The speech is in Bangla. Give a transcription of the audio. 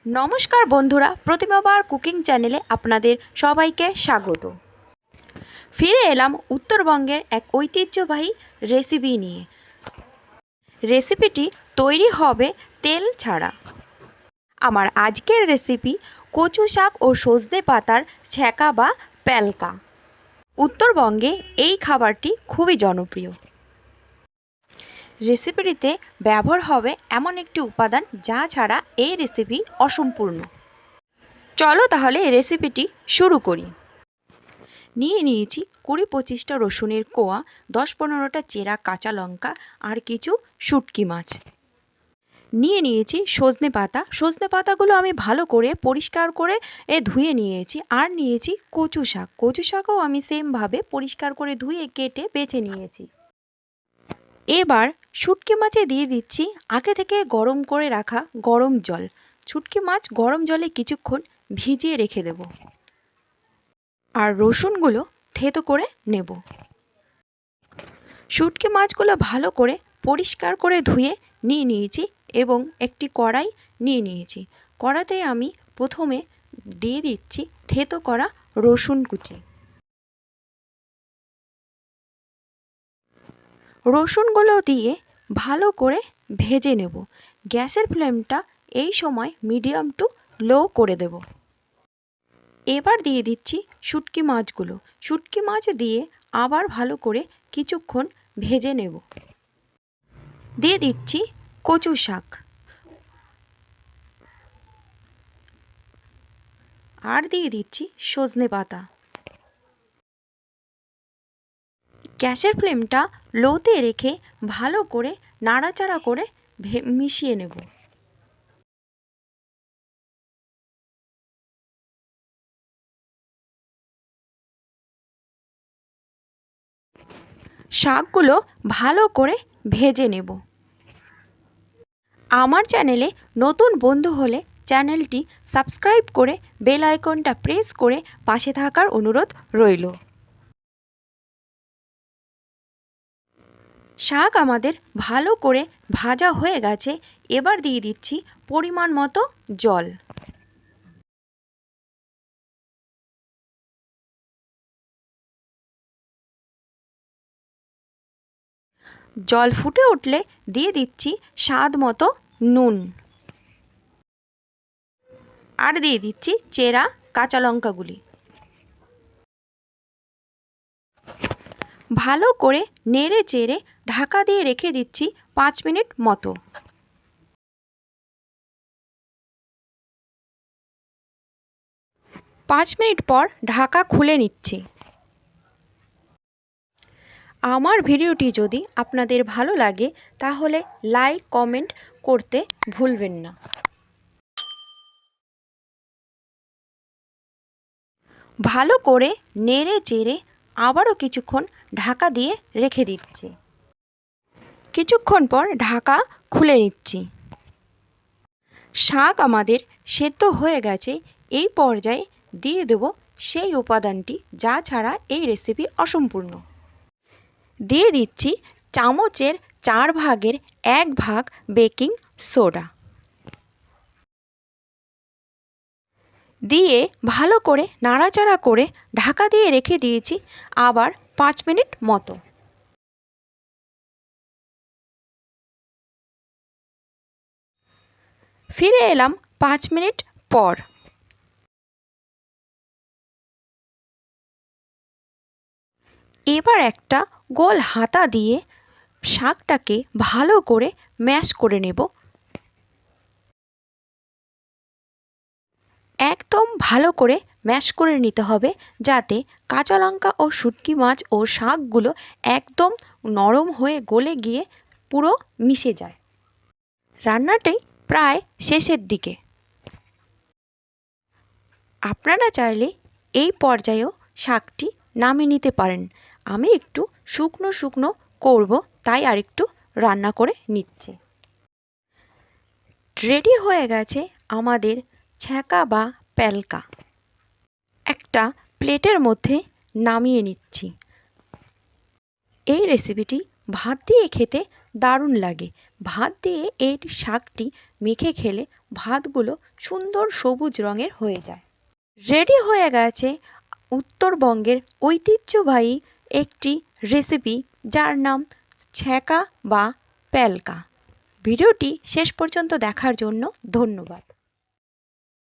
নমস্কার বন্ধুরা, প্রতিমাবার কুকিং চ্যানেলে আপনাদের সবাইকে স্বাগত। ফিরে এলাম উত্তরবঙ্গের এক ঐতিহ্যবাহী রেসিপি নিয়ে। রেসিপিটি তৈরি হবে তেল ছাড়া। আমার আজকের রেসিপি কচু শাক ও সজনে পাতার ছ্যাঁকা বা প্যালকা। উত্তরবঙ্গে এই খাবারটি খুবই জনপ্রিয়। রেসিপিটিতে ব্যবহার হবে এমন একটি উপাদান যা ছাড়া এই রেসিপি অসম্পূর্ণ। চলো তাহলে রেসিপিটি শুরু করি। নিয়েছি 20-25টা রসুনের কোয়া, 10-15টা চেরা কাঁচা লঙ্কা আর কিছু শুটকি মাছ। নিয়েছি সজনে পাতাগুলো আমি ভালো করে পরিষ্কার করে ধুয়ে নিয়েছি। আর নিয়েছি কচু শাকও আমি সেমভাবে পরিষ্কার করে ধুয়ে কেটে বেছে নিয়েছি। এবার শুটকি মাছে দিয়ে দিচ্ছি আগে থেকে গরম করে রাখা গরম জল। শুটকি মাছ গরম জলে কিছুক্ষণ ভিজিয়ে রেখে দেব। আর রসুনগুলো থেতো করে নেব। শুটকি মাছগুলো ভালো করে পরিষ্কার করে ধুয়ে নিয়েছি এবং একটি কড়াই নিয়েছি। কড়াতে আমি প্রথমে দিয়ে দিচ্ছি থেতো করা রসুন কুচি। রসুনগুলো দিয়ে ভালো করে ভেজে নেব। গ্যাসের ফ্লেমটা এই সময় মিডিয়াম টু লো করে দেব। এবার দিয়ে দিচ্ছি শুটকি মাছ দিয়ে আবার ভালো করে কিছুক্ষণ ভেজে নেব। দিয়ে দিচ্ছি কচু শাক আর দিয়ে দিচ্ছি সজনে পাতা। গ্যাসের ফ্লেমটা লোতে রেখে ভালো করে নাড়াচাড়া করে মিশিয়ে নেব। শাকগুলো ভালো করে ভেজে নেব। আমার চ্যানেলে নতুন বন্ধু হলে চ্যানেলটি সাবস্ক্রাইব করে বেল আইকনটা প্রেস করে পাশে থাকার অনুরোধ রইল। শাক আমাদের ভালো করে ভাজা হয়ে গেছে। এবার দিয়ে দিচ্ছি পরিমাণ মতো জল। জল ফুটে উঠলে দিয়ে দিচ্ছি স্বাদ মতো নুন আর দিয়ে দিচ্ছি চেরা কাঁচা লঙ্কাগুলি। ভালো করে নেড়ে চেড়ে ঢাকা দিয়ে রেখে দিচ্ছি 5 মিনিট মতো। 5 মিনিট পর ঢাকা খুলে নিচ্ছি। আমার ভিডিওটি যদি আপনাদের ভালো লাগে তাহলে লাইক কমেন্ট করতে ভুলবেন না। ভালো করে নেড়ে চেড়ে আবারও কিছুক্ষণ ঢাকা দিয়ে রেখে দিচ্ছি। কিছুক্ষণ পর ঢাকা খুলে নিচ্ছি। শাক আমাদের সেদ্ধ হয়ে গেছে। এই পর্যায়ে দিয়ে দেব সেই উপাদানটি যা ছাড়া এই রেসিপি অসম্পূর্ণ। দিয়ে দিচ্ছি চামচের 4 ভাগের 1 ভাগ বেকিং সোডা। দিয়ে ভালো করে নাড়াচাড়া করে ঢাকা দিয়ে রেখে দিয়েছি আবার 5 মিনিট মতো। ফিরে এলাম 5 মিনিট পর। এবার একটা গোল হাতা দিয়ে শাকটাকে ভালো করে ম্যাশ করে নেব। একদম ভালো করে ম্যাশ করে নিতে হবে যাতে কাঁচা লঙ্কা ও শুটকি মাছ ও শাকগুলো একদম নরম হয়ে গলে গিয়ে পুরো মিশে যায়। রান্নাটাই প্রায় শেষের দিকে। আপনারা চাইলে এই পর্যায়েও শাকটি নামিয়ে নিতে পারেন। আমি একটু শুকনো শুকনো করব তাই আরেকটু রান্না করে নিচ্ছি। রেডি হয়ে গেছে আমাদের ছ্যাঁকা বা প্যালকা। একটা প্লেটের মধ্যে নামিয়ে নিচ্ছি। এই রেসিপিটি ভাত দিয়ে খেতে দারুণ লাগে। ভাত দিয়ে এই শাকটি মেখে খেলে ভাতগুলো সুন্দর সবুজ রঙের হয়ে যায়। রেডি হয়ে গেছে উত্তরবঙ্গের ঐতিহ্যবাহী একটি রেসিপি, যার নাম ছ্যাঁকা বা প্যালকা। ভিডিওটি শেষ পর্যন্ত দেখার জন্য ধন্যবাদ।